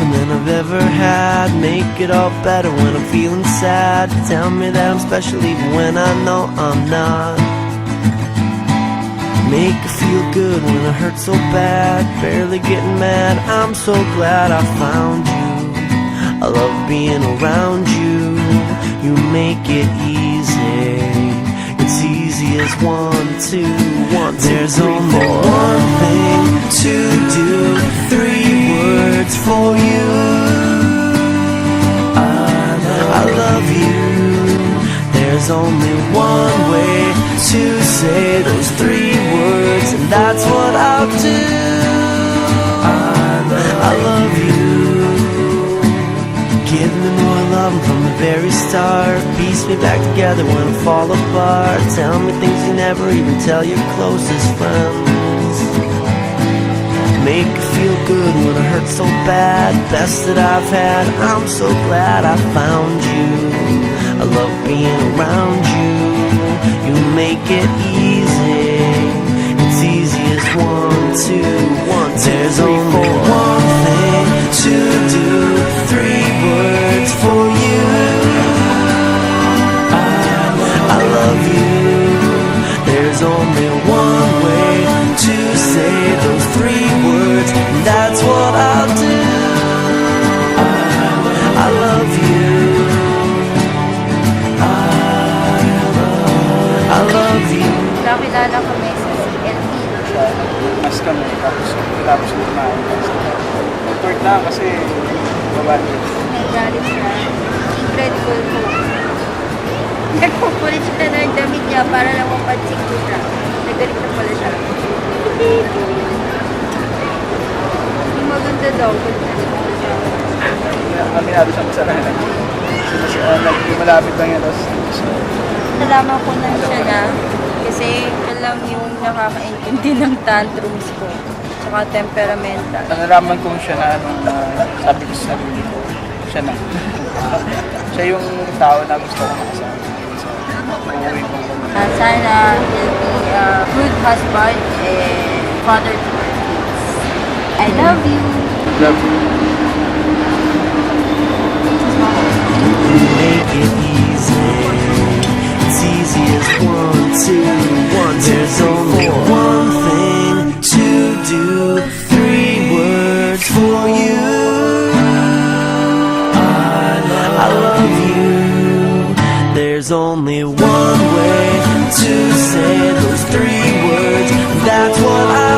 Than I've ever had. Make it all better when I'm feeling sad. Tell me that I'm special even when I know I'm not. Make it feel good when I hurt so bad. Barely getting mad, I'm so glad I found you. I love being around you. You make it easy. It's easy as 1, 2, 1, 2, there's 3, only 4. One thing to do, 3 words for you. I love you. There's only one way to say those 3 words, and that's what I'll do. I love you. Give me more love from the very start. Piece me back together when I fall apart. Tell me things you never even tell your closest friends. Make it feel good when I hurt so bad. Best that I've had, I'm so glad I found you. I love being around you. You make it easy. It's easy as 1, 2, 1, 2, there's 3, only 4. One thing to do, 3 words for you. I love you. There's only one way to say those 3 words, and that's what I'll do. I love you. I love you. Nakilala kami sa CLP. Mas kami, tapos kumain. Report lang kasi babae. May galit siya. Incredible ko. Nagpupulit siya ng damit niya para lang mapansin ko siya. Nagalit na pala siya. Yung maganda daw, ganda siya. Aminado siya masarahan. Malapit lang yan. Nalaman ko na siya na kasi siya lang yung nakaka-intindi ng tantrums ko. Tsaka temperamental. Nalaman ko siya na sabi ko sa sarili ko, siya na. Siya yung tao na gusto ko makasama. Sana he'll be a good husband and father to our kids. I love you. Love you. Make it easy. It's easy as 1, 2, 1, 2, there's only one thing to do, 3 words for you. I love you. There's only one way to say those 3 words, that's what I